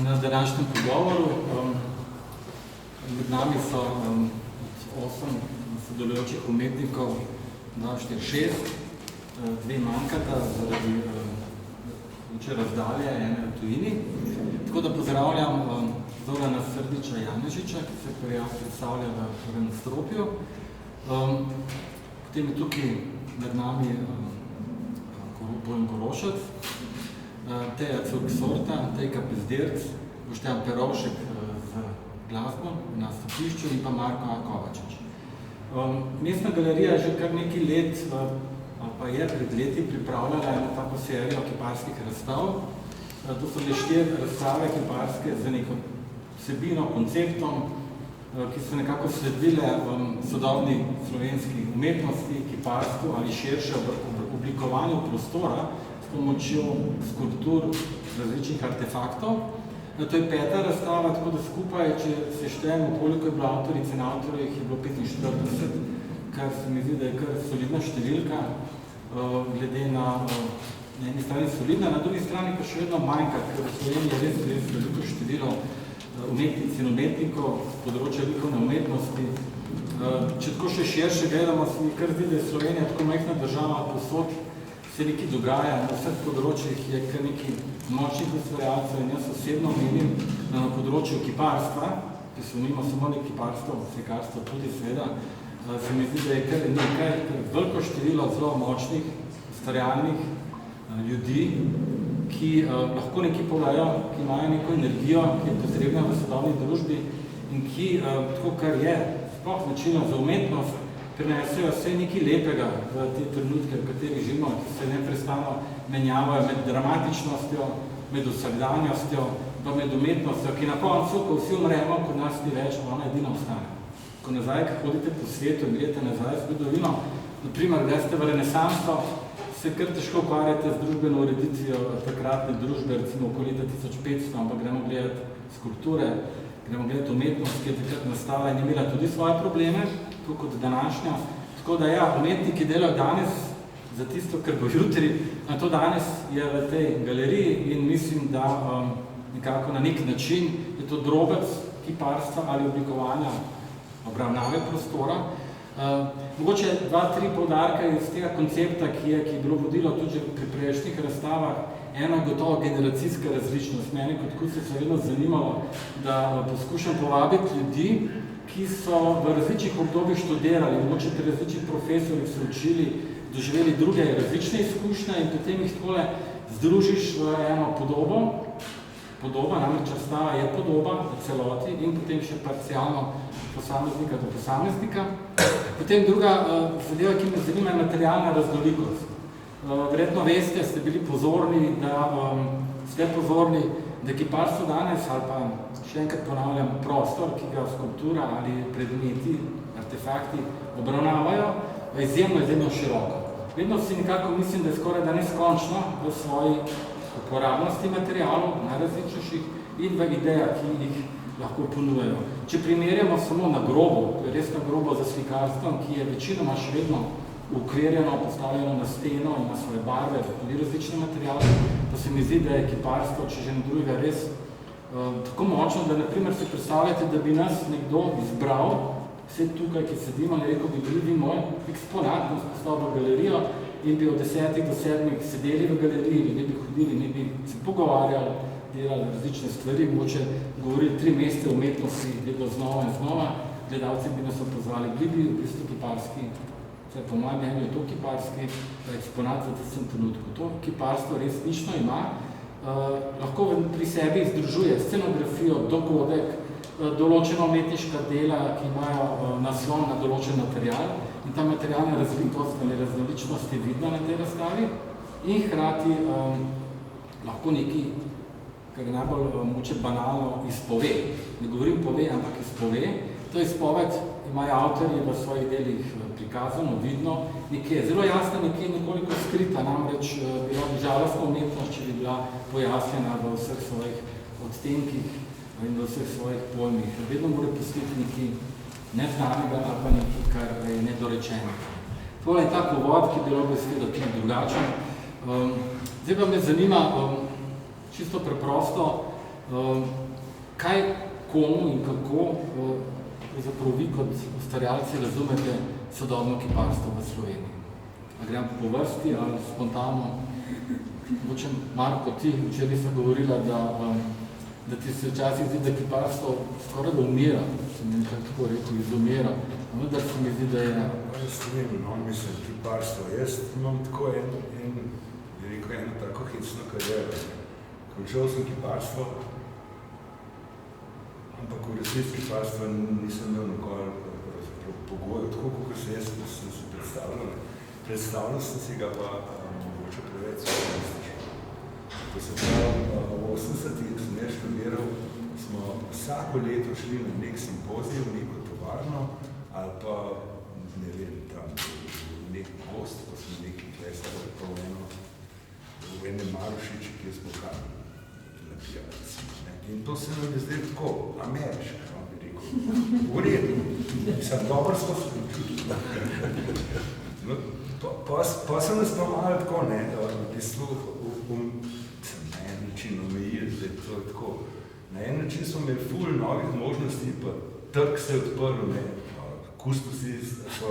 na današnjem pogovoru. Med nami so od 8 sodelujočih umetnikov, 2, 4, 6, dve manjkata zaradi razdalje, ene v tujini. Tako da pozdravljam Zorana Srdića Janežiča, ki se predstavlja v prvem nadstropju. Potem je tukaj med nami Bojan Gorošec, Teja Curk-Sorta, Tejka Pezdirc, Boštjan Perovšek z glasbo na stopišču in pa Marko A. Kovačič. Mestna galerija je že kar nekaj let, ali pa je pred leti pripravljala eno tako serijo kiparskih razstav. To so le 4 razstave kiparske z neko vsebino, konceptom, ki so nekako sledile sodobni slovenski umetnosti, kiparstvu ali širše oblikovanju prostora s pomočjo skulptur različnih artefaktov. To je 5. razstava, tako da skupaj, če se štejemo, koliko je bilo avtoric in avtorjev, jih je bilo 45, kar se mi zdi, da je kar solidna številka, glede na eni strani solidna, na drugi strani pa še vedno manjka, ker v Sloveniji je res veliko število umetnic in umetnikov z področja likovne umetnosti. Če tako še širše gledamo, se mi kar zdi, da je Slovenija tako majhna država, posod se nekaj dogaja, na vseh področjih je kar nekaj močnih ustvarjalcev in jaz osebno menim, da na področju kiparstva, ki so nima samo nek kiparstvo, slikarstvo tudi seveda, se mi zdi, da je kar nekaj, veliko število zelo močnih, ustvarjalnih ljudi, ki lahko nekaj povedajo, ki imajo neko energijo, ki je potrebna v sodobni družbi in ki, tako kar je, sploh značilno za umetnost, prinesejo vse nekaj lepega v te trenutke, v katerih živimo, ki se neprestano menjavajo med dramatičnostjo, med vsakdanjostjo, pa med umetnostjo, ki na koncu, ko vsi umremo, kot nas ni več, ona edina ostane. Ko nazaj, ko hodite po svetu in gledate nazaj zgodovino, naprimer, da ste v renesanso, se kar težko ukvarjate z družbeno ureditvijo takratne družbe, recimo okoli leta 1500, ampak gremo gledati skulpture, gremo gledati umetnost, ki je takrat nastala in imela tudi svoje probleme, tako kot današnja. Tako da ja, umetniki delajo danes za tisto, kar bo jutri, a to danes je v tej galeriji in mislim, da nekako na nek način je to drobec kiparstva ali oblikovanja obravnave prostora. Mogoče 2-3 poudarka iz tega koncepta, ki je bilo vodilo tudi pri prejšnjih razstavah. Eno je gotovo generacijska različnost. Mene kot kuce se vedno zanimalo, da poskušam povabiti ljudi, ki so v različnih obdobjih študirali, mogoče pri različnih profesorjih se učili, doživeli druge različne izkušnje in potem jih takole združiš v eno podobo. Podoba, namreč razstava je podoba v celoti in potem še parcialno posameznika do posameznika. Potem druga zadeva, ki me zanima, je materialna raznolikost. Verjetno veste, ste bili pozorni, da kiparstvo danes, ali pa še enkrat ponavljam, prostor, ki ga skulptura ali predmeti, artefakti obravnavajo, izjemno široko. Vedno si nekako mislim, da je skoraj da neskončno v svoji uporabnosti materialov, najrazličnejših in v idejah, ki jih lahko ponujajo. Če primerjamo samo na grobo, to je res na grobo za slikarstvom, ki je večinoma še vedno ukvirjeno, postavljeno na steno in na svoje barve, tudi različne materiale, pa se mi zdi, da je kiparstvo, če že na drugega, res tako močno, da naprimer si predstavljate, da bi nas nekdo izbral, vse tukaj, ki sedimo, in rekel bi bili moj eksponat, nas postavil v galerijo in bi od 10 do 7 sedeli v galeriji, ne bi hodili, ne bi se pogovarjali, delali različne stvari, mogoče govorili 3 mesece umetnosti, vedno znova in znova, gledalci bi nas opozvali, bili v bistvu kiparski, po mojem mnenju je to kiparski eksponat v tistem trenutku. To kiparstvo resnično ima, lahko pri sebi združuje scenografijo, dogodek, določena umetniška dela, ki imajo naslon na določen material in ta materialna razlikost ali raznoličnost je vidna na tej razstavi in hkrati lahko nekaj, kar najbolj moče banalno izpove. Ne govorim pove, ampak izpove. To izpoved imajo avtorji v svojih delih prikazano, vidno, nekje zelo jasno, nekje nekoliko skrita, namreč bila bi žalostna umetnost, če bi bila pojasnjena v vseh svojih odtenkih in v vseh svojih pojmih. Vedno mora pustiti nekaj neznanega ali pa nekaj, kar je nedorečeno. To je tak uvod, ki bi lahko seveda tudi drugačen. Zdaj pa me zanima čisto preprosto, Kaj, komu in kako zapravo vi kot ustvarjalci razumete sodobno kiparstvo v Sloveniji? A grem po vrsti ali spontano? Mogoče, Marko, ti včeraj sem govorila, da ti se včasih zdi, da kiparstvo skoraj da umira, sem nekaj tako rekel, izumira. Vendar se mi zdi, da je... Jaz ne vem, no, mislim, kiparstvo. Jaz imam tako eno tako hecno kariero. Končal sem kiparstvo, ampak v resnici kiparstva nisem imel nikoli pogojev, tako kot sem se predstavljal. Predstavljal sem si ga pa mogoče preveč socialistično. Ko se pravi, v 80-ih sem jaz študiral, smo vsako leto šli na nek simpozij, v neko tovarno, ali pa, ne vem, tam nek gost, ko smo neki klesali pa v enem Marušiči, kjer smo kar napijali. In to se nam je zdaj tako, ameriško, bi rekel, v redu. Mislim, dobro smo se počutili. Pa sem nas pa malo tako, ne, v bistvu, na en način omejili, da je to tako. Na en način smo imeli ful novih možnosti, pa trg se je odprl, ne, kustosi so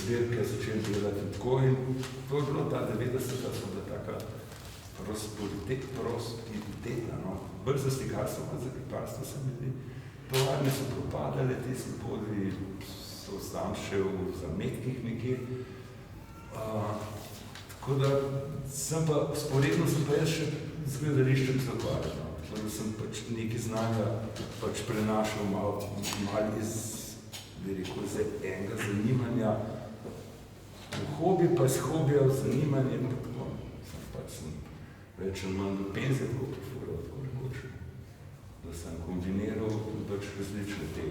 zbirke začeli delati in tako. In to je bilo ta 90-ta, so bila taka prosperitetna, no. Bolj za slikarstvo, kot za kiparstvo se mi zdi. Tovarne so propadale, te simpoziji so sam še v zametkih nekje. Tako da sem pa, sporedno sem pa jaz še z gledališčem se ukvarjal, no. Tako da sem pač nekaj znanja pač prenašal malo iz, bi rekel, z enega zanimanja v hobi, pa iz hobija v zanimanje, pa tako. Sem pač več ali manj do penzije tako prefural, tako nekoč, da sem kombiniral pač različne te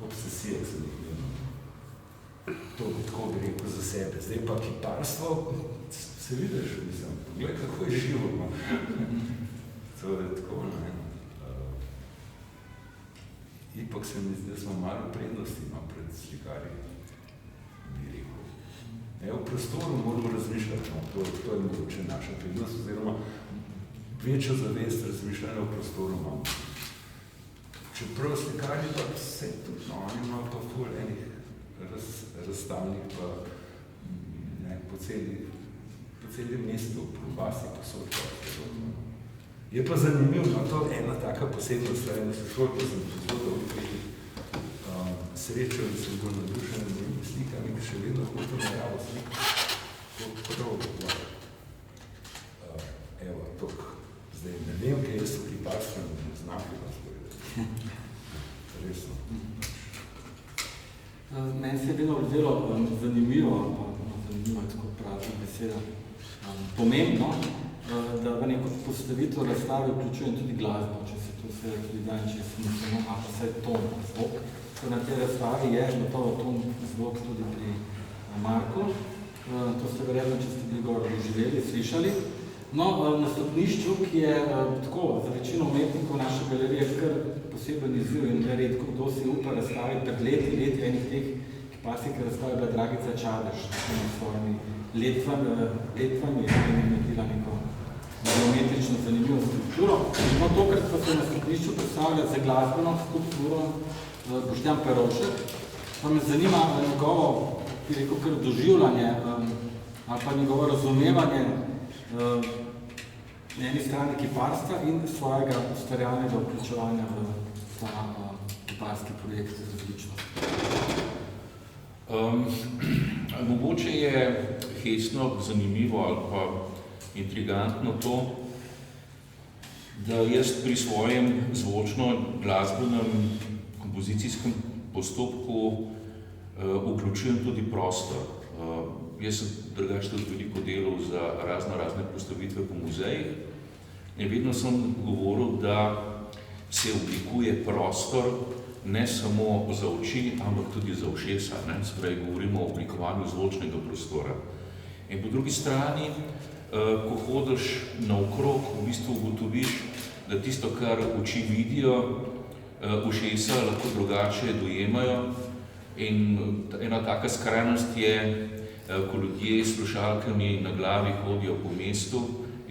obsesije, ki sem jih imel. To bi tako bi rekel za sebe. Zdaj pa kiparstvo, se vidiš, mislim, pogled, kako je živo. To je tako, ne. Ipak se mi zdi, da smo malo prednosti pred slikarji, bi rekel. V prostoru moramo razmišljati, no, to je mogoče naša prednost, oziroma večjo zavest razmišljanja v prostoru imamo. Čeprav slikarji pa vse tudi, no, oni imajo pa ful enih razstavnih pa po celem mestu, po vasi, po sodku. Je pa zanimivo, no, to je ena taka posebnost, da se šol, ko sem zelo srečal in sem bil nadušen z njimi slikami, ki še vedno hoto naravo slika. To prav, evo, tok, zdaj ne vem, kaj jaz so kiparstvo, ne znam kiparstvo. Resno. Meni se je vedno zdelo zanimivo, zanimivo je tako prazna beseda, pomembno, da v neko postavitev razstave vključujem tudi glasbo, če se to vse tudi dan, če se mislimo, a pa vse ton, zvok. Na tej razstavi je gotovo ton zvok tudi pri Marku. To ste verjetno, če ste bili gor doživeli, slišali. No, na stopnišču, ki je tako, za večino umetnikov naše galerije kar poseben izziv in redko kdo si upa razstaviti pred leti enih teh kiparskih razstav je bila Dragica Čadež s svojimi letvami in naredila neko geometrično zanimivo strukturo. No, tokrat pa se na stopnišču predstavlja za glasbeno strukturo Boštjan Perovšek, pa me zanima njegovo, bi rekel, kar doživljanje ali pa njegovo razumevanje na eni strani kiparstva in svojega ustvarjalnega vključevanja v ta kiparski projekt z različnostjo. Mogoče je hecno, zanimivo ali pa intrigantno to, da jaz pri svojem zvočno-glasbenem kompozicijskem postopku vključujem tudi prostor. Jaz sem drugače tudi veliko delal za razne postavitve po muzejih in vedno sem govoril, da se oblikuje prostor ne samo za oči, ampak tudi za ušesa. Spravi, govorimo o oblikovanju zvočnega prostora. In po drugi strani, ko hodiš naokrog, v bistvu ugotoviš, da tisto, kar oči vidijo, ušesa lahko drugače dojemajo. In ena taka skrajnost je, ko ljudje s slušalkami na glavi hodijo po mestu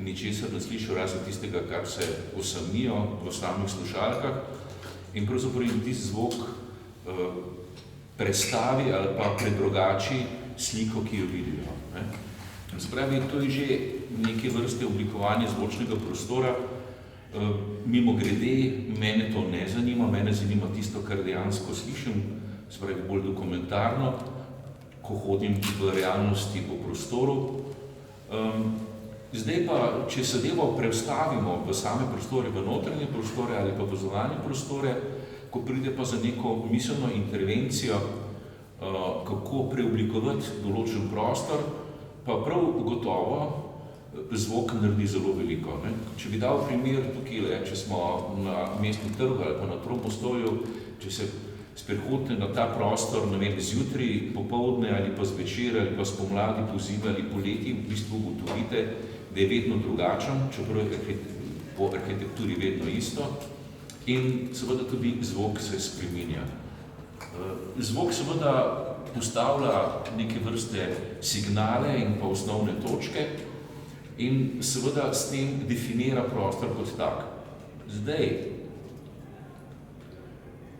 in ničesar ne slišijo razen tistega, kar se osamijo v samih slušalkah in pravzaprav jim tisti zvok prestavi ali pa predrugači sliko, ki jo vidijo. Se pravi, to je že neke vrste oblikovanje zvočnega prostora. Mimo grede, mene to ne zanima, mene zanima tisto, kar dejansko slišim, se pravi bolj dokumentarno, ko hodim v realnosti po prostoru. Zdaj pa, če zadevo prestavimo v same prostore, v notranje prostore ali pa v zunanje prostore, ko pride pa za neko miselno intervencijo, kako preoblikovati določen prostor, pa prav gotovo zvok naredi zelo veliko. Če bi dal primer tukaj, če smo na mestnem trgu ali pa na Tromostovju, če se sprehodite na ta prostor, ne vem, zjutraj, popoldne ali pa zvečer ali pa spomladi, pozimi ali poleti, v bistvu ugotovite, da je vedno drugačen, čeprav je po arhitekturi vedno isto in seveda tudi zvok se spreminja. Zvok seveda postavlja neke vrste signale in pa osnovne točke in seveda s tem definira prostor kot tak. Zdaj,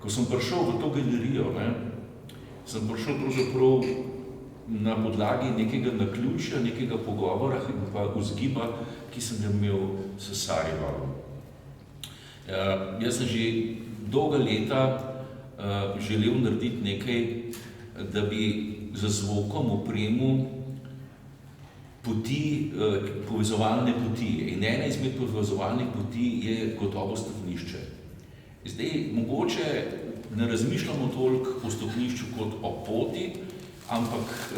ko sem prišel v to galerijo, sem prišel pravzaprav na podlagi nekega naključja, nekega pogovora in pa vzgiba, ki sem ga imel s Sarivalom. Jaz sem že dolga leta želel narediti nekaj, da bi z zvokom opremil poti, povezovalne poti. In ena izmed povezovalnih poti je gotovo stopnišče. Zdaj, mogoče ne razmišljamo toliko o stopnišču kot o poti, ampak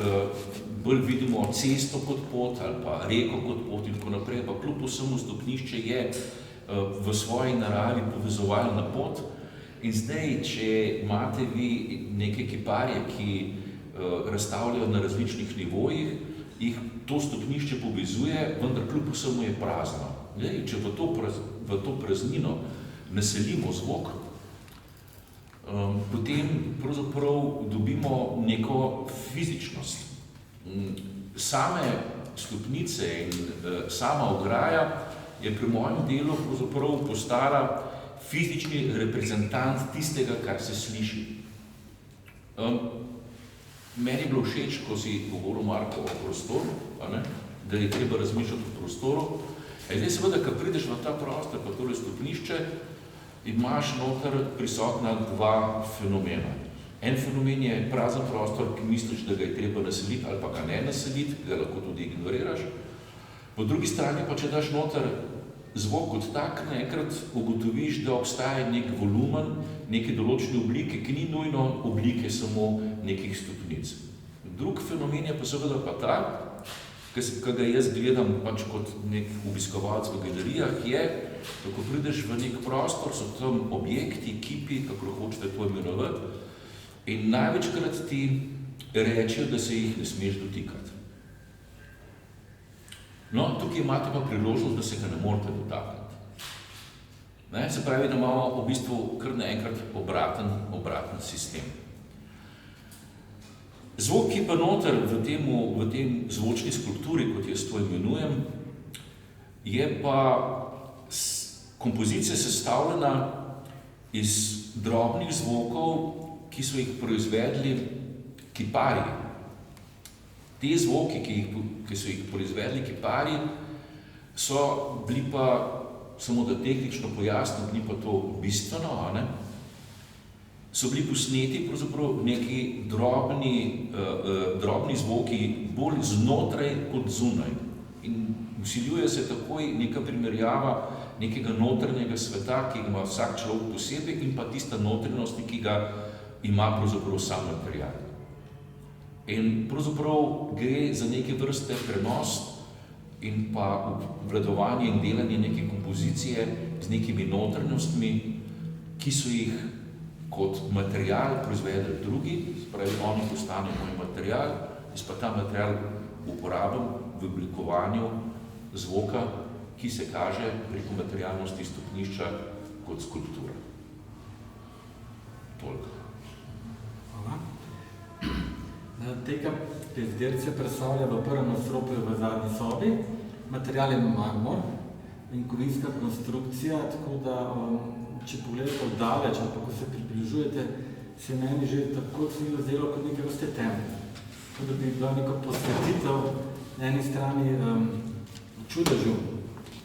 bolj vidimo cesto kot pot ali pa reko kot pot in tako naprej, pa kljub vsemu stopnišče je v svoji naravi povezovalna pot. In zdaj, če imate vi neke kiparje, ki razstavljajo na različnih nivojih, jih to stopnišče povezuje, vendar kljub vsemu je prazno. Če v to praznino naselimo zvok, potem pravzaprav dobimo neko fizičnost. Same stopnice in sama ograja je pri mojem delu pravzaprav postala fizični reprezentant tistega, kar se sliši. Meni je bilo všeč, ko si govoril, Marko, o prostoru, da je treba razmišljati o prostoru. Zdaj seveda, ko prideš v ta prostor, pa tole stopnišče, imaš noter prisotna dva fenomena. En fenomen je prazen prostor, ki misliš, da ga je treba naseliti ali pa ga ne naseliti, ga lahko tudi ignoriraš. Po drugi strani pa, če daš noter zvok kot tak, naenkrat ugotoviš, da obstaja nek volumen, neke določene oblike, ki ni nujno oblike samo nekih stopnic. Drug fenomen je pa seveda pa ta, ki ga jaz gledam pač kot nek obiskovalec v galerijah, je, da ko prideš v nek prostor, so tam objekti, kipi, kako hočete to imenovati, in največkrat ti rečejo, da se jih ne smeš dotikati. No, tukaj imate pa priložnost, da se ga ne morate dotakniti. Se pravi, da imamo v bistvu kar naenkrat obraten sistem. Zvok, ki pa noter v tem zvočni skulpturi, kot jaz to imenujem, je pa kompozicija sestavljena iz drobnih zvokov, ki so jih proizvedli kiparji. Te zvoki, ki so jih proizvedli kiparji, so bili pa, samo da tehnično pojasnim, ni pa to bistveno, so bili posneti pravzaprav neki drobni zvoki bolj znotraj kot zunaj. In vsiljuje se takoj neka primerjava nekega notranjega sveta, ki ga ima vsak človek posebej in pa tista notranjosti, ki ga ima pravzaprav sam material. In pravzaprav gre za neke vrste prenos in pa obvladovanje in delanje neke kompozicije z nekimi notranjostmi, ki so jih kot material proizvedli drugi, spravi oni postanejo moj material, jaz pa ta material uporabim v oblikovanju zvoka, ki se kaže preko materialnosti stopnišča kot skulptura. Toliko. Hvala. Tega pezdirce predstavlja v prvem nadstropju v zadnji sobi, material je marmor in kovinska konstrukcija, tako da če pogledate oddaleč, ali pa ko se približujete, se meni že tako zdelo kot nekaj vrste teme. Tako da bi bila neka posvetitev na eni strani čudežu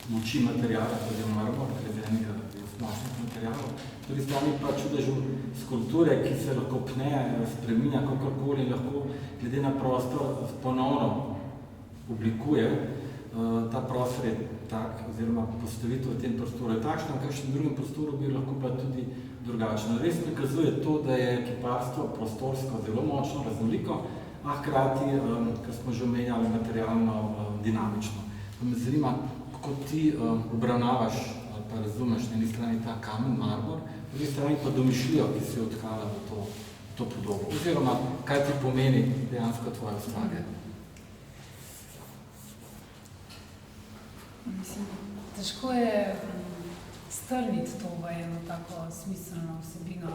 moči materijala, to je marmor, ker je enega močnih materijalov, v drugi strani pa čudežu skulpture, ki se lahko pne, spreminja kakorkoli in lahko glede na prostor ponovno oblikuje. Ta prostor je tak, oziroma postavitev v tem prostoru je takšna, v kakšnem drugem prostoru bi lahko bila tudi drugačna. Res nakazuje to, da je kiparstvo prostorsko zelo močno, raznoliko, a hkrati, kar smo že omenjali, materialno dinamično. Pa me zanima, kako ti obravnavaš ali pa razumeš na eni strani ta kamen, marmor, na drugi strani pa domišljijo, ki se je odkala v to podobo. Oziroma, kaj ti pomeni dejansko tvoje ustvarjanje? Mislim, težko je strniti to v eno tako smiselno vsebino.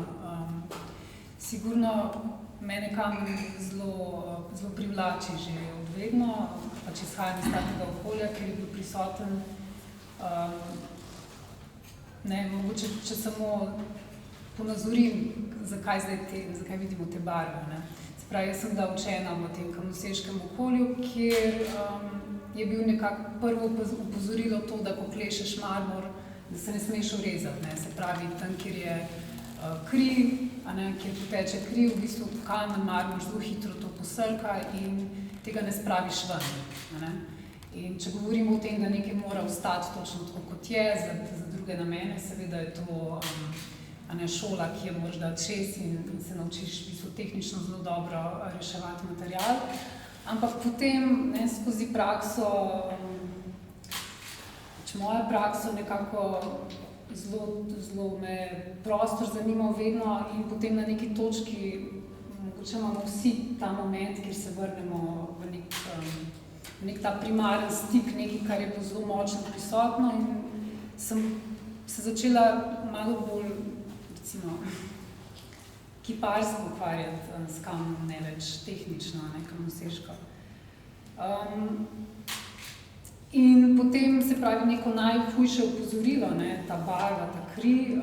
Sigurno mene kamen zelo privlači že od vedno, pač izhajam iz takega okolja, ker je bil prisoten. Mogoče, če samo ponazorim, zakaj vidimo te barve. Ne. Se pravi, jaz sem bila učena v tem kamnoseškem okolju, kjer je bil nekako prvo upozorilo to, da ko klešeš marmor, da se ne smeš urezati. Ne. Se pravi, tam, kjer je kri, kjer poteče kri, v bistvu kamen, marmor zelo hitro to posrka in tega ne spraviš ven. In če govorimo o tem, da nekaj mora ostati točno tako, kot je, za druge namene, seveda je to šola, ki je moraš dati 6 in se naučiš v bistvu tehnično zelo dobro reševati material. Ampak potem skozi prakso, moja prakso nekako zelo me prostor zanimal vedno in potem na neki točki mogoče imamo vsi ta moment, kjer se vrnemo v nek ta primaren stik, nekaj, kar je bilo zelo močno prisotno in sem se začela malo bolj, recimo, kiparsko ukvarjati s kamenom, ne več tehnično, kamnoseško. In potem, se pravi, neko najhujše opozorilo, ta barva, ta kri,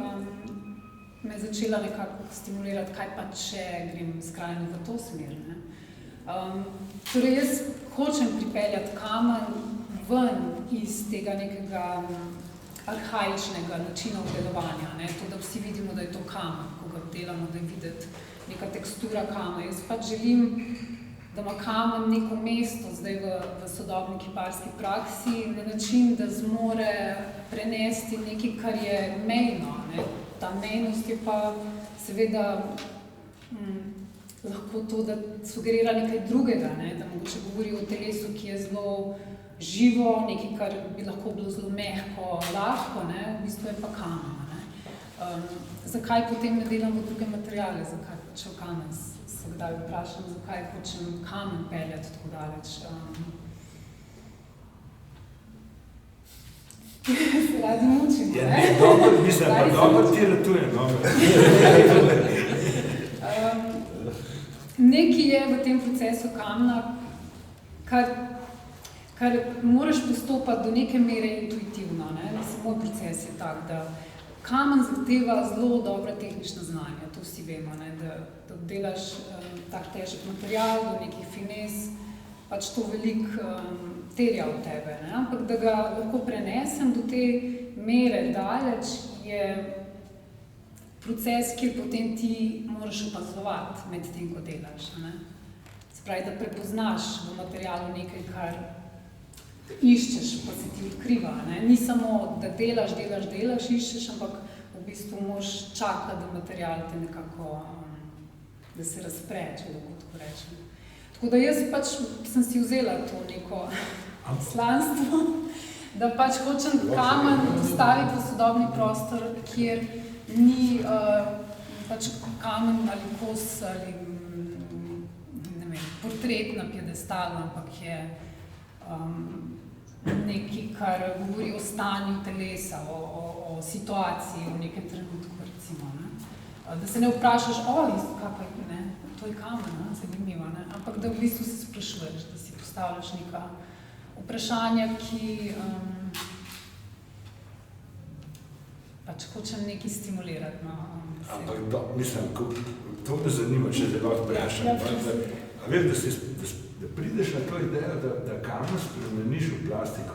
me je začela nekako stimulirati, kaj pa če grem skrajno v to smer. Torej, jaz hočem pripeljati kamen ven iz tega nekega arhaičnega načina obdelovanja, to, da vsi vidimo, da je to kamen, ko ga delamo, da je videti neka tekstura kamna. Jaz pač želim, da ima kamen neko mesto zdaj v sodobni kiparski praksi na način, da zmore prenesti nekaj, kar je mejno. Ta mejnost je pa seveda lahko to, da sugerira nekaj drugega, da mogoče govori o telesu, ki je zelo živo, nekaj, kar bi lahko bilo zelo mehko, lahko, v bistvu je pa kamen. Zakaj potem ne delam v druge materiale, zakaj če v kamen se kdaj vprašam, zakaj hočem kamen peljati tako daleč. Se radi mučim, Mislim, pa dobro ti ratuje, Nekaj je v tem procesu kamna, kar moraš postopati do neke mere intuitivno. Moj proces je tak, da kamen zahteva zelo dobra tehnična znanja, to vsi vemo, da delaš tak težek material, do nekih fines, pač to veliko terja od tebe. Ampak da ga lahko prenesem do te mere daleč, je proces, kjer potem ti moraš opazovati med tem, ko delaš. Se pravi, da prepoznaš v materialu nekaj, kar iščeš, pa se ti odkriva. Ni samo, da delaš, iščeš, ampak v bistvu moraš čakati, da material te nekako, da se razpre, če lahko tako rečem. Tako da jaz pač sem si vzela to neko poslanstvo, da pač hočem kamen postaviti v sodobni prostor, kjer ni pač kamen ali kos ali portret na piedestalu, ampak je nekaj, kar govori o stanju telesa, o situaciji v nekem trenutku, recimo. Da se ne vprašaš, kakaj, to je kamen, zanimivo, ampak da v bistvu se sprašuješ, da si postavljaš neka vprašanja, ki pač hočem nekaj stimulirati. No, ampak mislim, to me zanima, če te lahko vprašam. A veš, da prideš na to idejo, da kamen spremeniš v plastiko,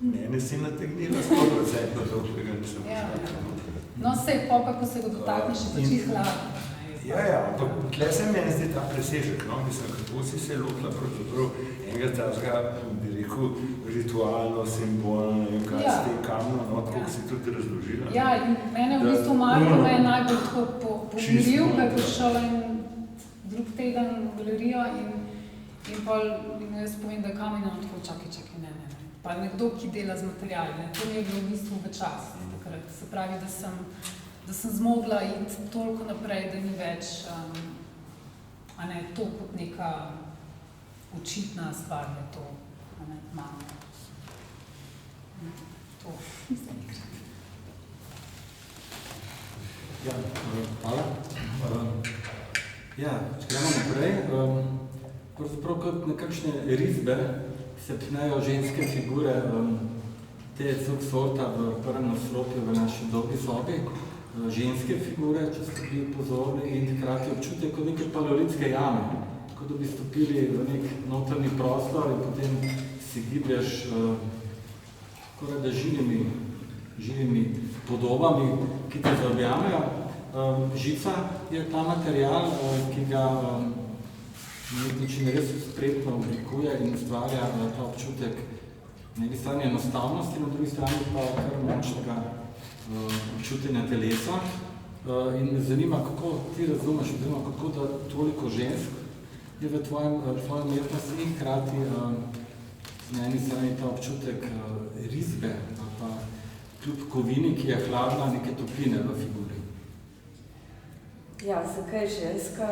mene si nategnila 100% to, tega nisem vprašal. No, sej pa, kako se ga dotakneš, je pač hladno. Ja, ampak tle se meni zdi ta presežek, no, mislim, kako si se lotila pravzaprav enega tazga, bi rekel, ritualno, simbolno, ne vem, kaj s tem kamnom, no, tako si tudi razložila. Ja, in mene v bistvu Marko me je najbolj tako pomiril, ko je prišel en drug teden v galerijo in jaz povem, da kamen je tako, čakaj, ne. Pa nekdo, ki dela z materiali, ne, to mi je bilo v bistvu v čas takrat. Se pravi, da sem zmogla iti toliko naprej, da ni več to kot neka očitna stvar, da to malo. To mislim enkrat. Ja, hvala. Ja, gremo naprej. Pravzaprav kot nekakšne risbe se pnejo ženske figure, te sorta v prvem nasropju v naši dolgi sobi, ženske figure, če ste bili pozorni, in hkrati občutek kot neke paleolitske jame, kot da bi stopili v nek notranji prostor in potem si giblješ skoraj da živimi podobami, ki te zaobjamejo. Žica je ta material, ki ga na nek način res spretno oblikuje in ustvarja ta občutek na eni strani enostavnosti, na drugi strani pa kar močnega občutenja telesa. In me zanima, kako ti razumeš, oziroma kako da toliko žensk je v tvojem umetnosti in hkrati na eni strani ta občutek risbe, pa kljub kovini, ki je hladna, neke topline v figuri. Ja, zakaj ženska?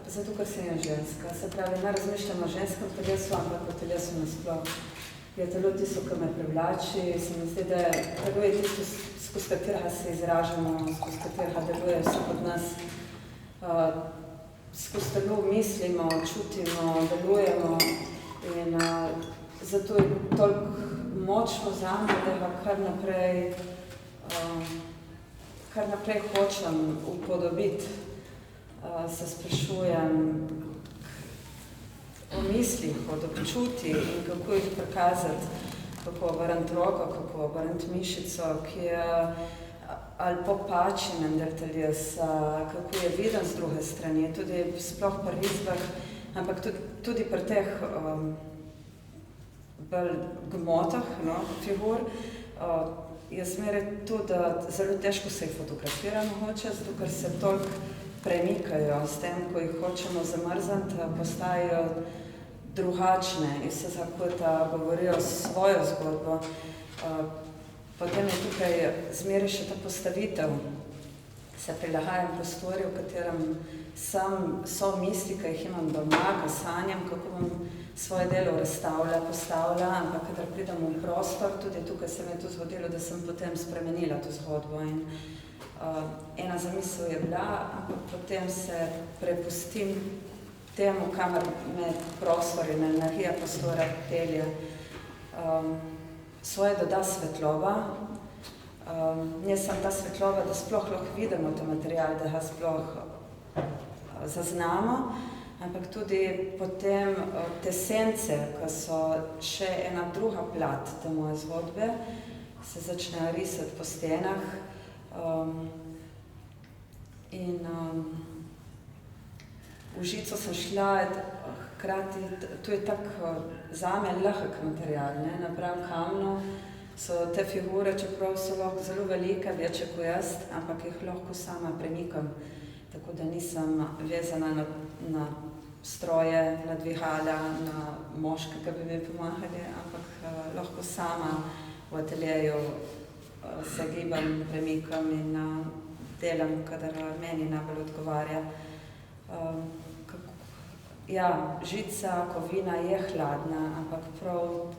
Zato, ker sem ženska. Se pravi, ne razmišljam o ženskem telesu, ampak o telesu nasploh. Je telo tisto, ki me privlači, se mi zdi, da telo je tisto, skozi katerega se izražamo, skozi katerega deluje vse od nas. Skozi telo mislimo, čutimo, delujemo in zato je toliko močno zame, da ga kar naprej hočem upodobiti. Se sprašujem o mislih, od občutij in kako jih prikazati, kako obrniti roko, kako obrniti mišico, ki je ali popačenen del telesa, kako je viden z druge strani, tudi sploh pri risbah, ampak tudi pri teh bolj gmotah, no, figur, je zmeraj to, da zelo težko se jih fotografira mogoče, zato ker se toliko premikajo, s tem, ko jih hočemo zamrzniti, postajajo drugačne in se zakota govorijo svojo zgodbo. Potem je tukaj zmeraj še ta postavitev, se prilagajam prostori, v katerem so misli, ki jih imam doma, ki sanjam, kako bom svoje delo postavlja, ampak kadar pridem v prostor, tudi tukaj se mi je to zgodilo, da sem potem spremenila to zgodbo in ena zamisel je bila, ampak potem se prepustim temu, kamor me prostor in energija prostora pelje. Svoje doda svetlova. Ne sem ta svetlova, da sploh lahko vidimo ta material, da ga sploh zaznamo, ampak tudi potem te sence, ki so še ena druga plat te moje zgodbe, se začnejo risati po stenah. V žico sem šla, hkrati, to je tak zame lahek material, ne, napram kamnu, so te figure, čeprav so lahko zelo velike, večje kot jaz, ampak jih lahko sama premikam, tako da nisem vezana na stroje, na dvihala, na moške, ki bi mi pomagali, ampak lahko sama v ateljeju se gibam, premikam in delam, kadar meni najbolj odgovarja. Ja, žica, kovina je hladna, ampak prav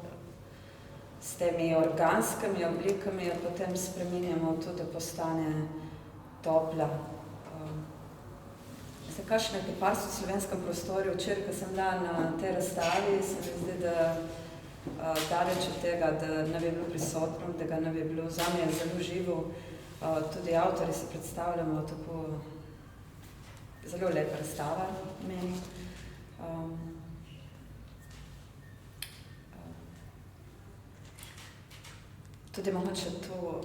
s temi organskimi oblikami jo potem spreminjamo tudi, da postane topla. Zdaj, kakšno je kiparstvo v slovenskem prostoru? Včeraj, ko sem bila na tej razstavi, se mi zdi, da daleč od tega, da ne bi bilo prisotno, da ga ne bi bilo, zame je zelo živo. Tudi avtorji se predstavljamo tako zelo lepa razstava meni. Tudi mogoče to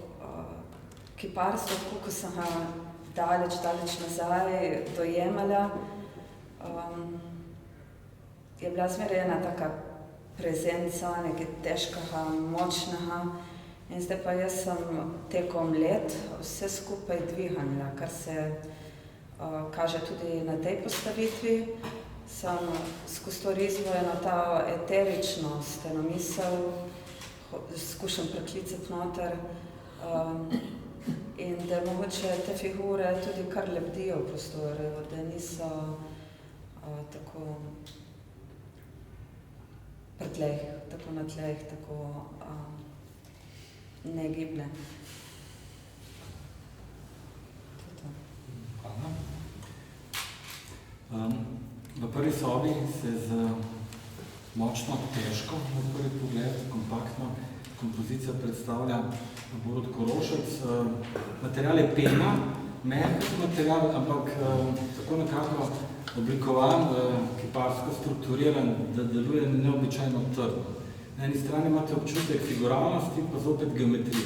kiparstvo, tako ko sem ga daleč nazaj dojemala, je bila zmeraj ena taka prezenca, nekaj težkega, močnega. In zdaj pa jaz sem tekom let vse skupaj dvignila, kar se kaže tudi na tej postavitvi. Sem skozi to risbo eno ta eteričnost, eno misel, skušam preklicati noter in da mogoče te figure tudi kar lebdijo v prostoru, da niso tako pri tleh, tako na tleh, tako negibne. V prvi sobi se z močno težko, na prvi pogled, kompaktno kompozicijo predstavlja Borut Korošec. Material je pena, mehak material, ampak tako nekako oblikovan, kiparsko strukturiran, da deluje neobičajno trdno. Na eni strani imate občutek figuralnosti, pa zopet geometrije,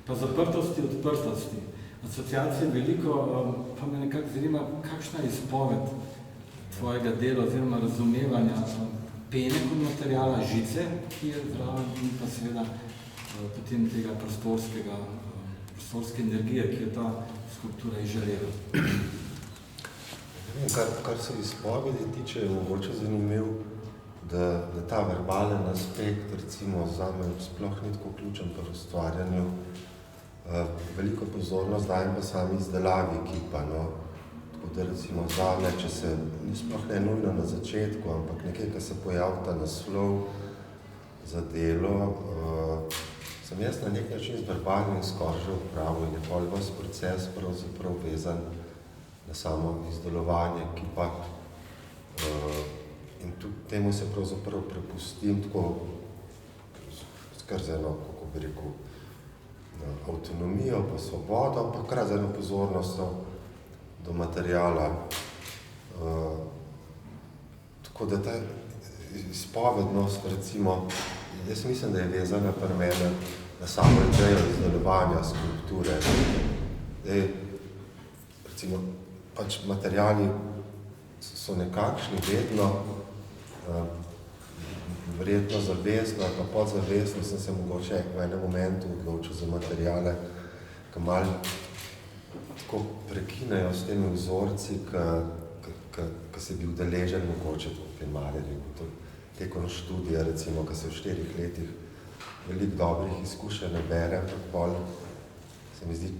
pa zaprtosti, odprtosti. Asociacije veliko, pa me nekako zanima, kakšna je izpoved tvojega dela oziroma razumevanja pene kot materijala, žice, ki je zraven, in pa seveda potem tega prostorske energije, ki je ta skulptura izžarela. Kar se izpovedi tiče, je mogoče zanimiv, da ta verbalen aspekt, recimo, zame sploh ni tako ključen pri ustvarjanju. Veliko pozornost dajem pa sami izdelavi kipa, no. Tako da recimo zame, če se, sploh ne nujno na začetku, ampak nekaj, ko se pojavi ta naslov za delo, sem jaz na nek način z verbalnim skoraj že upravil in je pol vas proces pravzaprav vezan na samo izdelovanje kipa. In tudi temu se pravzaprav prepustim tako skar z eno, kako bi rekel, avtonomijo pa svobodo, pa krat z eno pozornostjo do materijala. Tako da ta izpovednost, recimo, jaz mislim, da je vezana pri mene na samo idejo izdelovanja skulpture. Recimo, pač materijali so nekakšni vedno, verjetno zavestno ali pa podzavestno sem se mogoče v enem momentu odločil za materijale, ki malo tako prekinejo s temi vzorci, ki se bi udeležen mogoče pri malerju. Tekom študija, recimo, ki se v 4 letih veliko dobrih izkušenj nabere, ampak pol se mi zdi,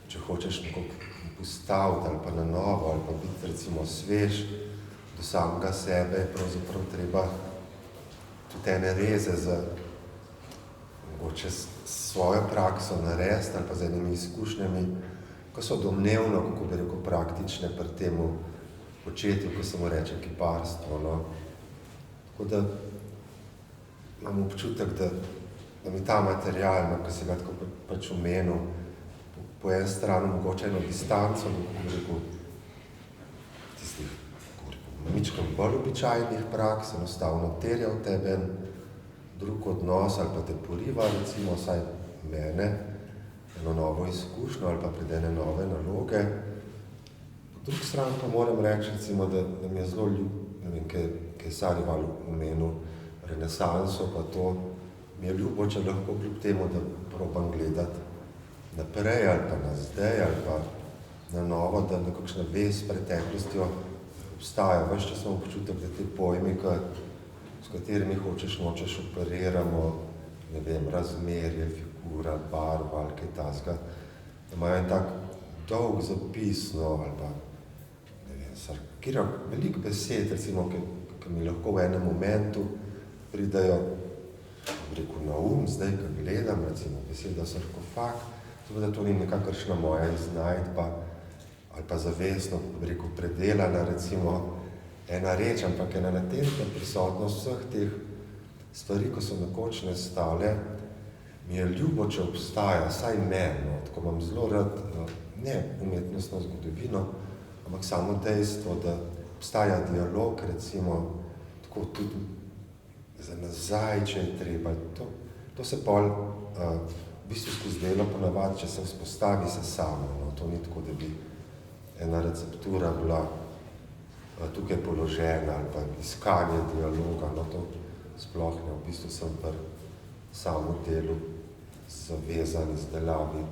če hočeš nekako postaviti ali pa na novo, ali pa biti recimo svež do samega sebe, je pravzaprav treba tudi ene reze za mogoče svojo prakso narediti ali pa z enimi izkušnjami, ko so domnevno, kako bi rekel, praktične pri temu početju, ko se mu reče kiparstvo, no. Tako da imam občutek, da mi ta material, no, ko si ga tako pač omenil, po eni strani mogoče eno distanco, kako bi rekel, tistih, kako bi rekel, mičkam bolj običajnih praks, enostavno terja v tebe en drug odnos ali pa te poriva, recimo, vsaj mene, eno novo izkušnjo ali pa pred ene nove naloge. Po drugi strani pa moram reči, recimo, da mi je zelo ljub, ne vem, kaj je Sarival omenil, renesanso, pa to mi je ljubo, če lahko kljub temu, da probam gledati naprej ali pa na zdaj ali pa na novo, da nekakšna vez s preteklostjo obstaja. Ves čas imam občutek, da te pojmi, s katerimi nočeš operiramo, ne vem, razmerje, figura, barva ali kaj tasga, da imajo en tak dolg zapis, no, ali pa, ne vem, veliko besed, recimo, ki mi lahko v enem momentu pridajo, rekel, na zdaj, ko gledam, recimo, beseda sarkofag, da to ni nekakršna moja iznajdba ali pa zavestno, bi rekel, predelana, recimo ena reč, ampak ena latentna prisotnost vseh teh stvari, ko so nekoč nastale, mi je ljubo, če obstaja, saj meni, tako imam zelo rad, ne umetnostno zgodovino, ampak samo dejstvo, da obstaja dialog, recimo, tako tudi za nazaj, če je treba. To se pol v bistvu skozi delo ponavadi, če se vzpostavi se samo. No. To ni tako, da bi ena receptura bila tukaj položena ali pa iskanje dialoga. No, to sploh ne. V bistvu sem pri samo delu zavezan izdelavi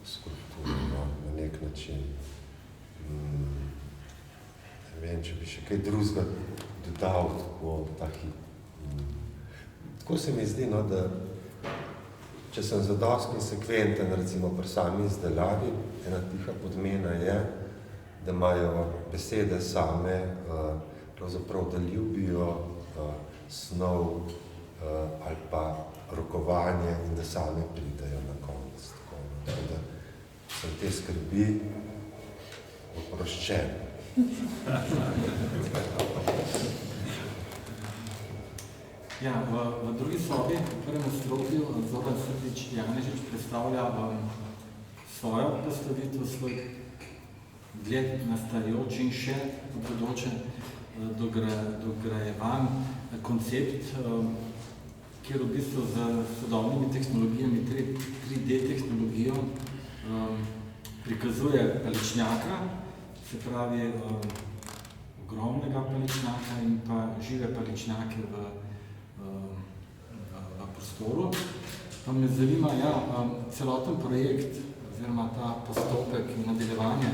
skulpture, no, na nek način. Ne vem, če bi še kaj drugega dodal tako ta hip. Tako se mi zdi, no, da če sem zadosti sekventen, recimo pri sami izdelavi, ena tiha podmena je, da imajo besede same, pravzaprav, da ljubijo snov ali pa rokovanje in da same pridejo na konec. Tako da sem te skrbi oproščen. Ja, v drugi sobi, v prvem nadstropju, Zoran Srdić Janežič predstavlja svojo postavitev, svoj gled nastajajoč in še bodoče dograjevan koncept, kjer v bistvu z sodobnimi tehnologijami, 3D tehnologijo, prikazuje paličnjaka, se pravi ogromnega paličnjaka in pa žive paličnjake v prostoru. Pa me zanima, celoten projekt, oziroma ta postopek in nadaljevanje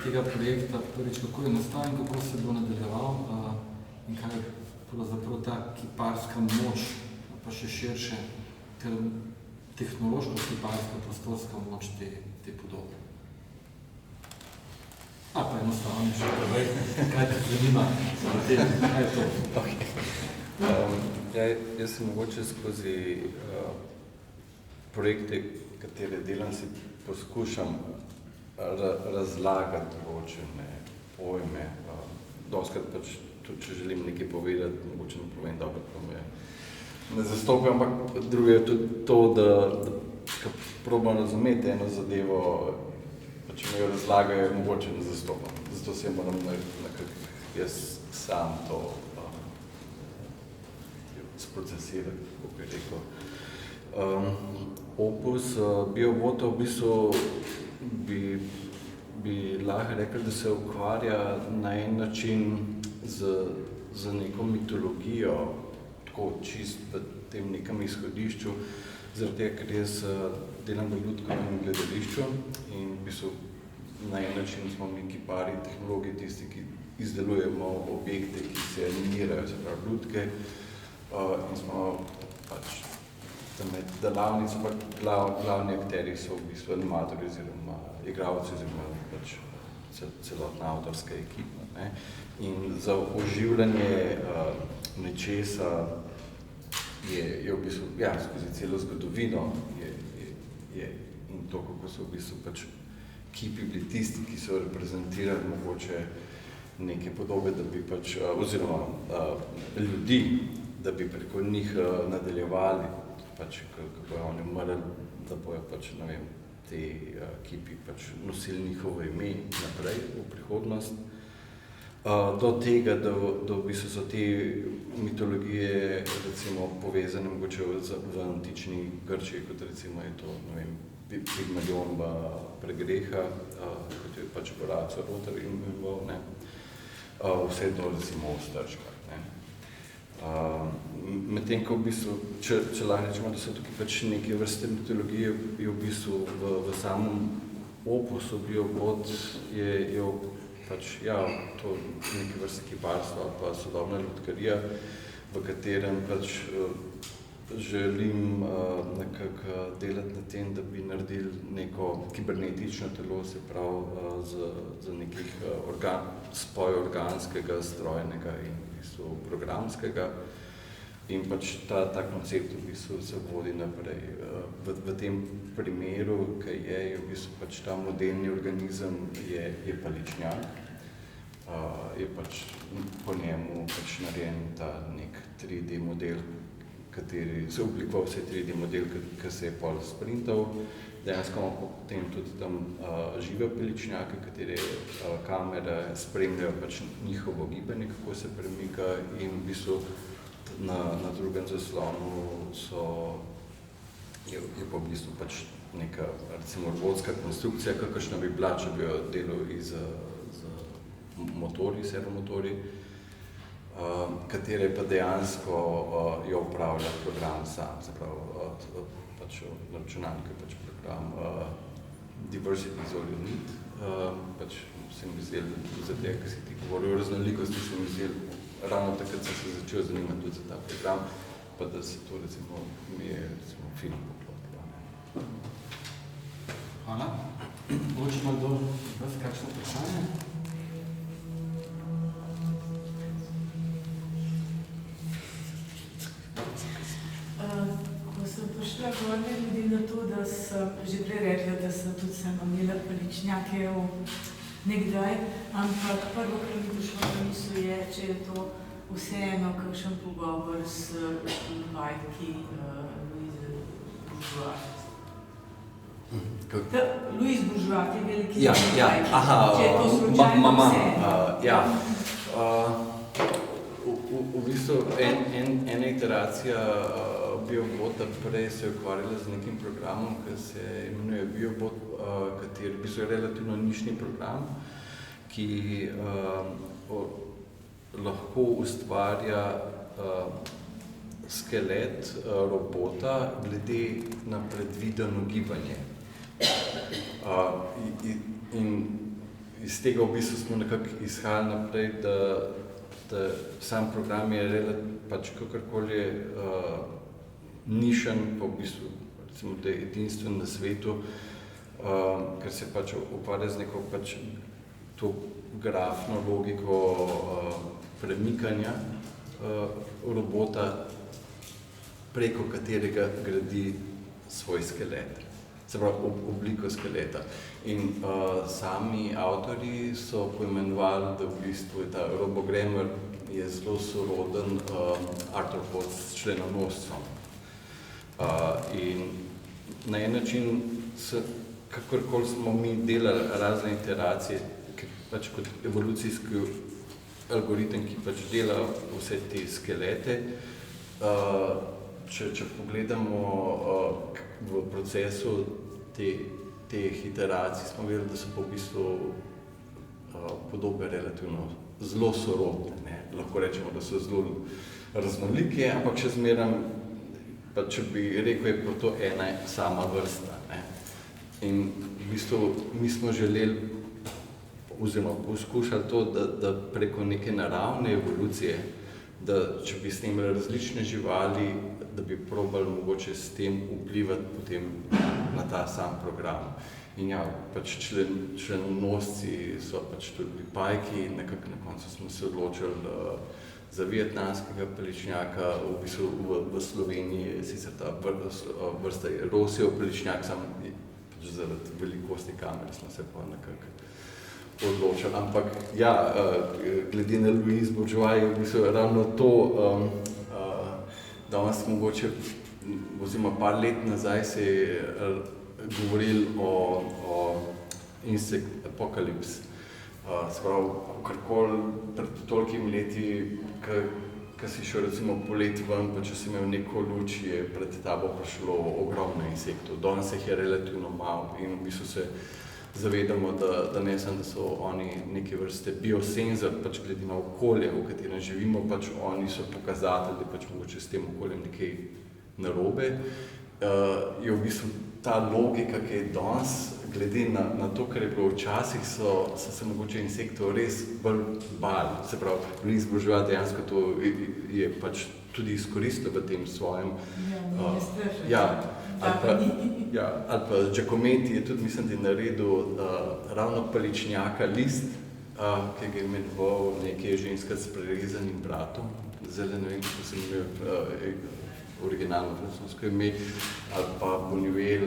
tega projekta, prvič, kako je nastal in kako se bo nadaljeval in kaj je pravzaprav ta kiparska moč, pa še širše, tehnološko-kiparska, prostorska moč te podobe. Pa enostavno še povej, kaj te zanima, kaj je to? Jaz sem mogoče skozi projekte, katere delam, si poskušam razlagati določene pojme. Doskrat pač, tudi če želim nekaj povedati, mogoče ne povem dobro, pa me ne zastopim, ampak drugo je tudi to, da probam razumeti eno zadevo, pa če me jo razlagajo, mogoče ne zastopam. Zato se moram nekako jaz sam to sprocesirati, kako bi rekel. Opus Biobota v bistvu bi lahko rekel, da se ukvarja na en način z neko mitologijo, tako čist v tem nekem izhodišču, zaradi tega, ker jaz delam v lutkovnem gledališču in v bistvu na en način smo mi kiparji, tehnologi, tisti, ki izdelujemo objekte, ki se animirajo, se pravi lutke, in smo pač med delavnico, pa glavni akteri so v bistvu animatorji oziroma igralci oziroma pač celotna avtorska ekipa. Ne? In za oživljanje nečesa je v bistvu, skozi celo zgodovino je in to, kako so v bistvu pač kipi bili tisti, ki so reprezentirali mogoče neke podobe, da bi pač, oziroma ljudi, da bi preko njih nadaljevali, pač, kako je oni umrli, da bojo pač, ne vem, te kipi pač nosili njihovo ime naprej v prihodnost. Do tega, da v bistvu so te mitologije recimo povezane mogoče v antični Grčiji, kot recimo je to, ne vem, Pigmalion Pregreha, kot je pač Horacio Roter imenoval, ne, vse to recimo Ostrčka. Medtem, ko v bistvu, če lahko rečemo, da so tukaj pač neke vrste mitologije, je v bistvu v samem opusu Biobot je pač, to neke vrste kiparstva ali pa sodobna lutkarija, v katerem pač želim nekako delati na tem, da bi naredili neko kibernetično telo, se pravi za nekih spoj organskega, strojnega in v bistvu programskega. In pač ta koncept v bistvu se vodi naprej. V tem primeru, ki je v bistvu pač ta modelni organizem je paličnjak, je pač po njemu pač narejen ta nek 3D model, kateri se oblikoval vse 3D model, ki se je pol sprintal. Dejansko imamo potem tudi tam žive paličnjake, katere kamere spremljajo pač njihovo gibanje, kako se premika in v bistvu na drugem zaslonu je pa v bistvu pač neka, recimo, robotska konstrukcija, kakršna bi bila, če bi jo delal z motorji, servomotorji, katere pa dejansko jo upravlja program sam, se pravi, pač na računalniku je pač program Diversity is all you need. Pač se mi zdeli, zaradi tega, ki si ti govoril o raznolikosti, se mi zdeli, ravno takrat sem se začel zanimati tudi za ta program, pa da se to, recimo, mi je, recimo, film poklopila. Hvala. Mogoče ima kdo vas kakšno vprašanje? Ko sem prišla gor, ne glede na to, da sem že prej rekla, da sem tudi sama imela paličnjake nekdaj, ampak prvo, kar mi prišlo na misel je, če je to vseeno kakšen pogovor s vajki Louise Bourgeois. Louise Bourgeois, te veliki vajki, če je to slučajno vseeno. V bistvu ena iteracija BioBota prej se je ukvarjala z nekim programom, ki se imenuje BioBot, kateri v bistvu je relativno nišni program, ki lahko ustvarja skelet robota glede na predvideno gibanje. In iz tega v bistvu smo nekako izhajali naprej, da sam program je pač kakorkoli nišen, pa v bistvu, recimo, da je edinstven na svetu, ker se pač ukvarja z neko pač to grafno logiko premikanja robota, preko katerega gradi svoj skelet, se pravi obliko skeleta. In sami avtorji so poimenovali, da v bistvu je ta robogrammar je zelo soroden artropod s členonoscem. In na en način, kakorkoli smo mi delali razne iteracije, pač kot evolucijski algoritem, ki pač dela vse te skelete, če pogledamo v procesu teh iteracij, smo videli, da so pa v bistvu podobe relativno zelo sorodne. Lahko rečemo, da so zelo raznolike, ampak še zmeraj, pa če bi rekel, je pa to ena sama vrsta. In v bistvu mi smo želeli, oziroma poskušali to, da preko neke naravne evolucije, da če bi snemali različne živali, da bi probali mogoče s tem vplivati potem na ta sam program. In ja, pač členonosci so pač tudi pajki, nekako na koncu smo se odločili za vietnamskega paličnjaka, v bistvu v Sloveniji je sicer ta vrsta Rosijev paličnjak, samo pač zaradi velikosti kamere smo se pa nekako odločili. Ampak ja, glede na Louise Bourgeois je v bistvu ravno to, danes mogoče, oziroma par let nazaj se je govorili o insect apocalypse. Sprav, karkoli pred tolikimi leti, ko si šel recimo polet ven, pa če si imel neko luč, je pred tabo prišlo ogromno insektov. Danes jih je relativno malo in v bistvu se zavedamo, da ne samo, da so oni neke vrste biosenzor, pač glede na okolje, v katerem živimo, pač oni so pokazatelji, da pač mogoče s tem okoljem nekaj narobe. Je v bistvu ta logika, ki je danes, glede na to, kar je bilo včasih, so se mogoče insektov res bolj bali. Se pravi, Louise Bourgeois dejansko to je pač tudi izkoristil v tem svojem... ali pa Giacometti je tudi, mislim, da je naredil ravno paličnjaka list, ki ga je imenoval nekaj ženska s prerezanim bratom. Zdaj ne vem, kako se imenuje originalno francosko ime, ali pa Buñuel,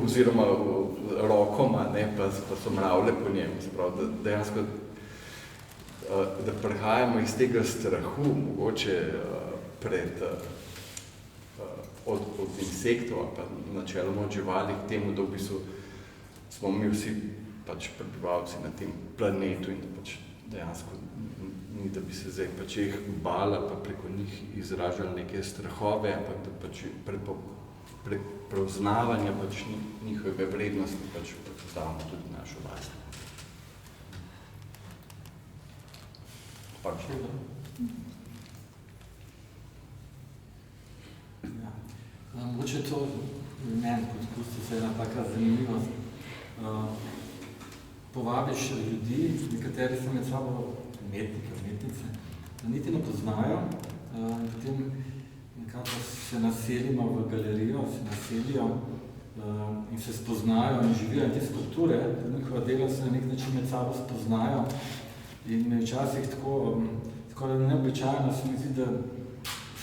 oziroma rokoma, pa so mravlje po njem. Sprav, dejansko, da prihajamo iz tega strahu, mogoče od insektov, pa načeloma od živali k temu, da v bistvu smo mi vsi pač prebivalci na tem planetu in da pač dejansko ni, da bi se zdaj pač jih bali pa preko njih izražali neke strahove, ampak da pač prek prepoznavanja pač njihove vrednosti pač prepoznavamo tudi našo lastno. Pač ne, Mogoče to meni kot kustosa ena taka zanimivost. Povabiš ljudi, nekateri so med sabo umetnice, da niti ne poznajo, potem nekako se naselimo v galerijo, se naselijo in se spoznajo in živijo. In te skulpture, njihova dela se na nek način med sabo spoznajo in me včasih tako neobičajno se mi zdi, da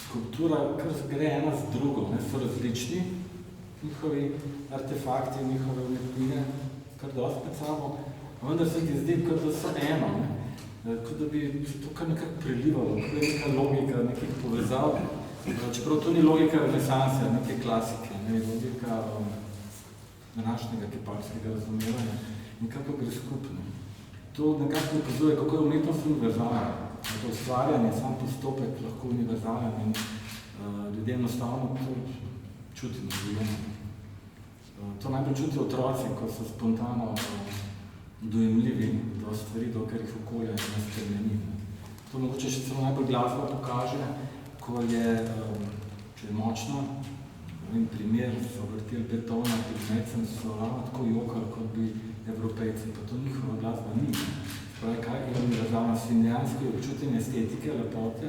skulptura kar gre ena z drugo, so različni njihovi artefakti, njihove umetnine, kar dosti med sabo, vendar se ti zdi, kot da so eno, kot da bi se to kar nekako prelivalo, kot da je neka logika, nekih povezav, čeprav to ni logika renesanse, neke klasike, logika današnjega kiparskega razumevanja, nekako gre skupno. To nekako ukazuje, kako je umetnost univerzalna. To ustvarjanje, sam postopek lahko univerzalen in ljudje enostavno to čutimo življenje. To najbolj čutijo otroci, ko so spontano dojemljivi do stvari, dokaj jih okolje ne spremeni. To mogoče še celo najbolj glasba pokaže, ko je, če je močno, primer, so vrteli betona, Pigmejcem so ravno tako jokali, kot bi Evropejci, pa to njihova glasba ni. Pravi, kaj je univerzalna svinjansko občutenje estetike, lepote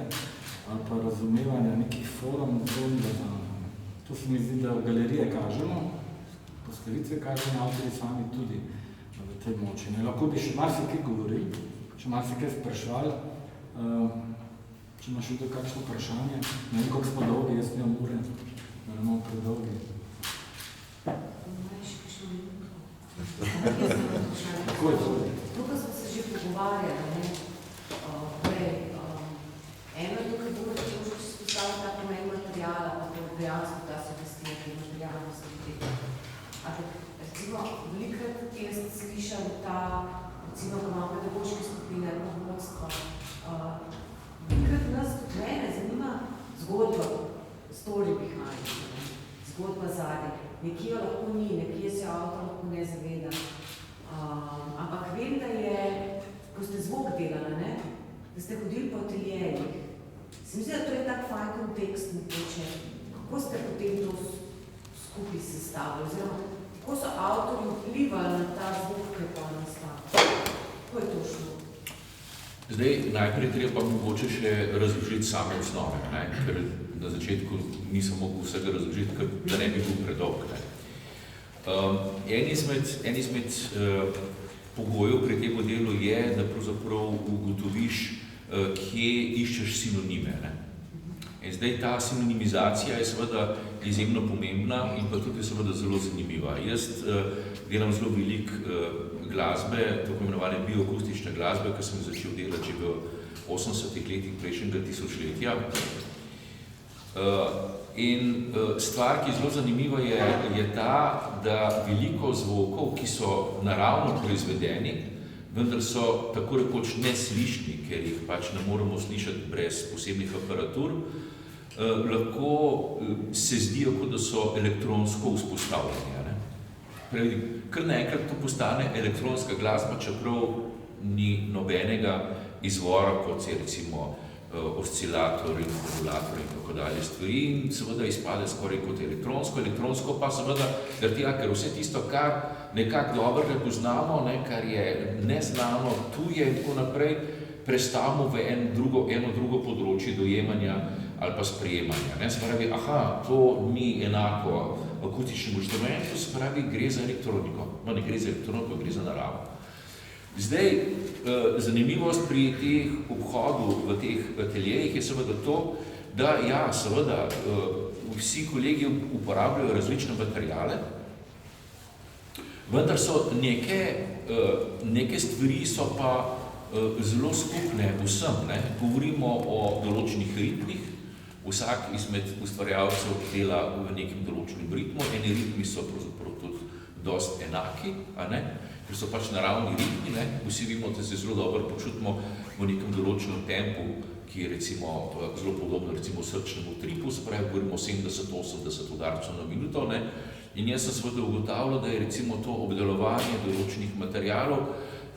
ali pa razumevanja nekih forum zelo univerzalno. To se mi zdi, da v galerije kažemo, postavitve kažemo, avtori sami tudi v tej moči. Lahko bi še marsikaj govorili, še marsikaj sprašvali, če imaš tudi kakšno vprašanje. Ne vem, koliko smo dolgi, jaz nimam ure, da ne bomo predolgi. Tako je to. Tukaj smo se že pogovarjali, prej. Eno je tukaj bolj, če možeš izpostaviti ta pomen materijala, pa to dejansko ta sugestija, ki je materijalno sugestija. Recimo, velikrat jaz slišam ta, recimo, ko imam pedagoške skupine, vodstvo, velikrat nas tudi mene zanima zgodba, story behind, zgodba zadnje. Nekje jo lahko ni, nekje se avtor lahko ne zaveda. Ampak vem, da je, ko ste zvok delali, da ste hodili po ateljejih. Se mi zdi, da to je tak fajn kontekst mogoče. Kako ste potem to skupaj sestavili? Oziroma, kako so avtorji vplivali na ta zvok, ki je pa nastal? Kako je to šlo? Zdaj, najprej treba mogoče še razložiti same osnove, ker na začetku nisem mogel vsega razložiti, da ne bi bil predolg. En izmed pogojev pri tem delu je, da pravzaprav ugotoviš, kje iščeš sinonime. In zdaj ta sinonimizacija je seveda izjemno pomembna in pa tudi seveda zelo zanimiva. Jaz delam zelo veliko glasbe, tako imenovane bioakustične glasbe, ki sem začel delati že v 80-ih letih prejšnjega tisočletja. In stvar, ki je zelo zanimiva, je ta, da veliko zvokov, ki so naravno proizvedeni, vendar so tako rekoč neslišni, ker jih pač ne moremo slišati brez posebnih aparatur, lahko se zdijo, kot da so elektronsko vzpostavljeni. Kar naenkrat to postane elektronska glasba, čeprav ni nobenega izvora, kot je recimo oscilator in modulator in tako dalje stvari in seveda izpade skoraj kot elektronsko pa seveda, ker vse tisto, kar nekako dobro ne poznamo, kar je neznano, tuje in tako naprej, prestavimo v eno drugo področje dojemanja ali pa sprejemanja. Se pravi, to ni enako akustičnem inštrumentu, se pravi, gre za elektroniko. No, ne gre za elektroniko, gre za naravo. Zdaj, zanimivost pri teh obhodu v teh ateljejih je seveda to, da ja, seveda, vsi kolegi uporabljajo različne materiale, vendar so neke stvari so pa zelo skupne vsem. Ne? Govorimo o določenih ritmih, vsak izmed ustvarjalcev dela v nekem določenem ritmu, eni ritmi so pravzaprav tudi dosti enaki, a ne? Ker so pač naravni ritmi, ne? Vsi vemo, da se zelo dobro počutimo v nekem določenem tempu, ki je recimo zelo podobno recimo srčnemu tripu, se pravi, govorimo 70-80 udarcev na minuto, ne? In jaz sem seveda ugotavljal, da je recimo to obdelovanje določenih materialov,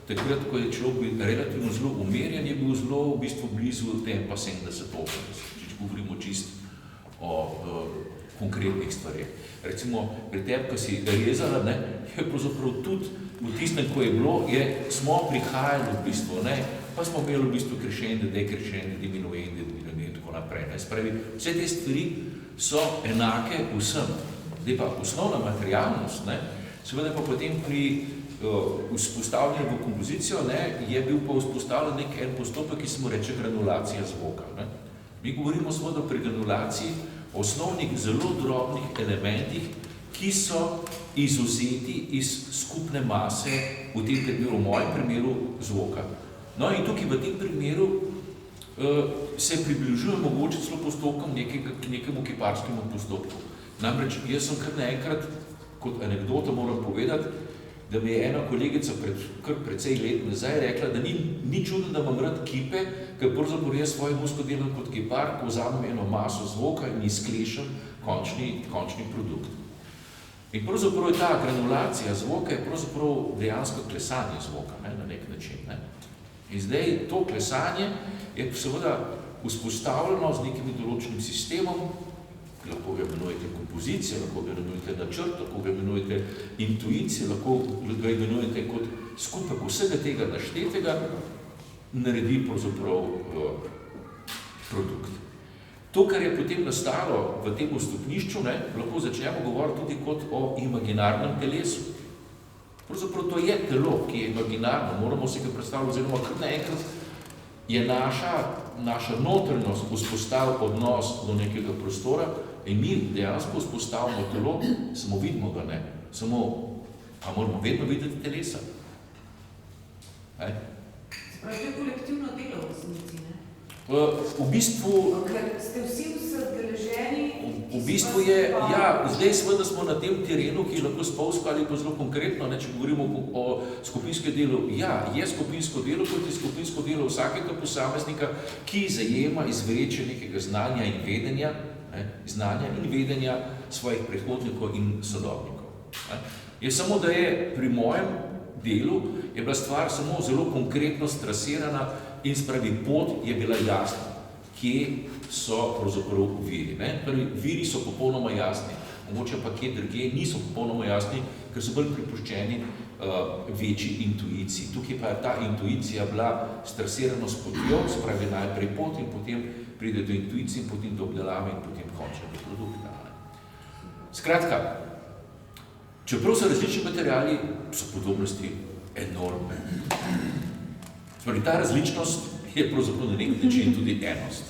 takrat, ko je človek relativno zelo umerjen, je bil zelo v bistvu blizu tempa 70-80, če govorimo čist o konkretnih stvareh. Recimo, pri tebi, ko si rezala, ne, je pravzaprav tudi v tistem, ko je bilo, smo prihajali v bistvu, ne, pa smo imeli v bistvu krešende, dekrešende, diminuende, in tako naprej. Ne. Spravi, vse te stvari so enake vsem. Zdaj pa osnovna materialnost, ne, seveda pa potem pri vzpostavljanju v kompozicijo, ne, je bil pa vzpostavljen en postopek, ki se mu reče granulacija zvoka. Ne. Mi govorimo seveda pri granulaciji o osnovnih, zelo drobnih elementih, ki so izvzeti iz skupne mase, v tem primeru, v mojem primeru, zvoka. No in tukaj v tem primeru se približuje mogoče celo postopkom nekemu kiparskemu postopku. Namreč, jaz sem kar naenkrat, kot anekdoto moram povedati, da mi je ena kolegica kar precej let nazaj rekla, da ni čudno, da imam rad kipe, ker pravzaprav jaz svoje musko delam kot kipar, ko vzamem eno maso zvoka in izklešem končni produkt. In pravzaprav je ta granulacija zvoka je pravzaprav dejansko klesanje zvoka, ne, na nek način. Ne. In zdaj to klesanje je seveda vzpostavljeno z nekimi določenim sistemom, lahko ga imenujete kompozicija, lahko ga imenujete načrt, lahko ga imenujete intuicija, lahko ga imenujete kot skupek vsega tega naštetega, naredi pravzaprav produkt. To, kar je potem nastalo v tem stopnišču, ne, lahko začnemo govoriti tudi kot o imaginarnem telesu. Pravzaprav to je telo, ki je imaginarno, moramo si ga predstavljati, oziroma kar naenkrat je naša notranjost vzpostavila odnos do nekega prostora in mi dejansko vzpostavimo telo, samo vidimo ga, ne, samo, a moramo vedno videti telesa. Se pravi, to je kolektivno delo v resnici, ne? V bistvu... Ker ste vsi udeleženi... V bistvu je, ja, zdaj seveda smo na tem terenu, ki je lahko spolsko ali pa zelo konkretno, ne, če govorimo o skupinskem delu. Ja, je skupinsko delo, kot je skupinsko delo vsakega posameznika, ki zajema izvleče nekega znanja in vedenja svojih predhodnikov in sodobnikov. Je samo, da je pri mojem delu je bila stvar samo zelo konkretno strasirana in spravi pot je bila jasna, kje so pravzaprav viri. Viri so popolnoma jasni, mogoče pa kje drugje niso popolnoma jasni, ker so bolj pripuščeni večji intuiciji. Tukaj pa je ta intuicija bila strasirana s potjo, spravi najprej pot in potem pride do intuicije, potem do obdelave in potem končnega produkta. Skratka, čeprav so različni materiali, so podobnosti enormne. Spravi, ta različnost je pravzaprav na nek način tudi enost.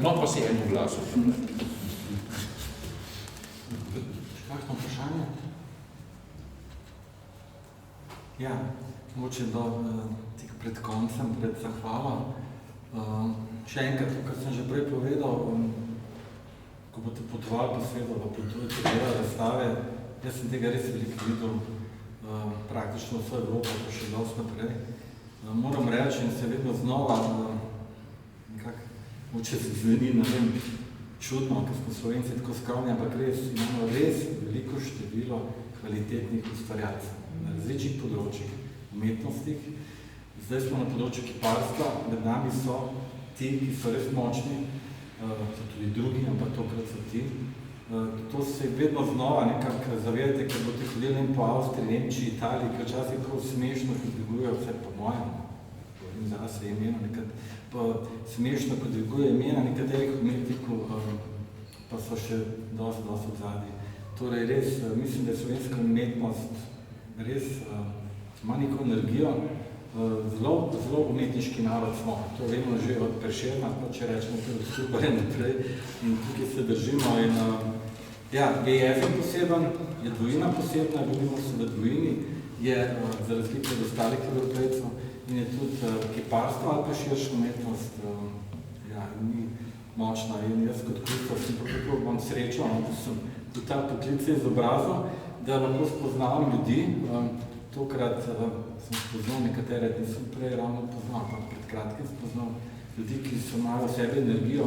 No, pa si eno glaso. Kakšno vprašanje? Ja, mogoče tik pred koncem, pred zahvalo. Še enkrat, kot sem že prej povedal, ko boste potovali po svetu, pa potujete dela razstave, jaz sem tega res veliko videl, praktično vso Evropo, pa še dosti naprej. Moram reči in se vedno znova, mogoče se zveni, ne vem, čudno, ker smo Slovenci tako skromni, ampak res imamo res veliko število kvalitetnih ustvarjalcev na različnih področjih, umetnostih. Zdaj smo na področju kiparstva, med nami so ti, ki so res močni, so tudi drugi, ampak tokrat so ti. To se vedno znova nekako zavedate, ker boste hodili po Avstriji, Nemčiji, Italiji, ker časih prav smešno, ko dvigujejo vse po mojem, govorim zase imena, smešno, ko dvigujejo imena nekaterih umetnikov pa so še dosti odzadaj. Torej res, mislim, da je slovenska umetnost res ima neko energijo, zelo umetniški narod smo. To vemo že od Prešerna, če rečemo tudi super naprej in tukaj se držimo. In, ja, je jezik poseben, je dvojina posebna, ljubimo se v dvojini, je za razliko od ostalih evropejcev in je tudi kiparstvo ali pa širša umetnost, ja, ni močna. In jaz kot Kristov sem tako imam srečo, da sem v ta poklic izobrazil, da lahko spoznavam ljudi. Tokrat sem spoznal nekatere, nisem prej ravno poznal, pa pred kratkim spoznal ljudi, ki so imeli v sebi energijo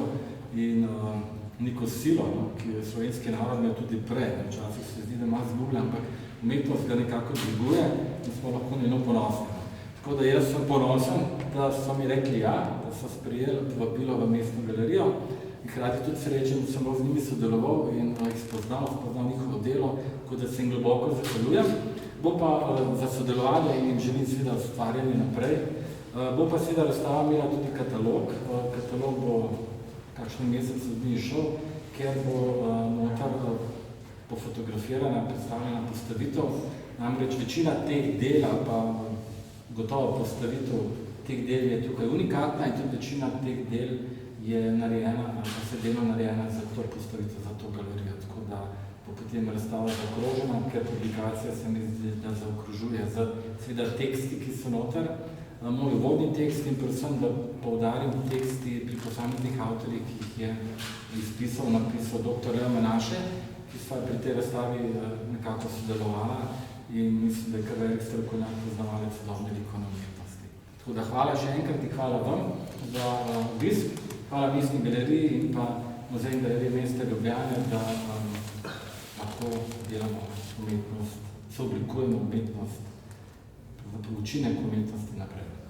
in neko silo, no, ki je slovenski narod imel tudi prej. Včasih se zdi, da malo zgublja, ampak umetnost ga nekako dviguje in smo lahko njeno ponosni. Tako da jaz sem ponosen, da so mi rekli ja, da so sprejeli povabilo v mestno galerijo in hkrati tudi srečen, da sem z njimi sodeloval in jih spoznal njihovo delo, tako da se jim globoko zahvaljujem. Bo pa za sodelovanje in jim želim seveda ustvarjanje naprej. Bo pa seveda razstava imela tudi katalog. Katalog bo kakšen mesec dni šel, ker bo notar pofotografirana, predstavljena postavitev. Namreč večina teh del, pa gotovo postavitev teh del je tukaj unikatna in tudi večina teh del je narejena, pa se delno narejena za to postavitev, za to galerijo. Tako da bo potem razstava zaokrožena, ker publikacija se mi zdi, da zaokrožuje z seveda teksti, ki so noter, moj uvodni tekst in predvsem, da poudarim teksti pri posameznih avtorjih, ki jih je napisal dr. Leo Menaše, ki sta pri tej razstavi nekako sodelovala in mislim, da je kar velik strokovnjak poznavalec sodobne likovne umetnosti. Tako da hvala še enkrat in hvala vam za obisk, hvala Mestni galeriji in pa Muzej galerije mesta Ljubljane, da lahko delamo umetnost, sooblikujemo umetnost, za učinek umetnosti naprej.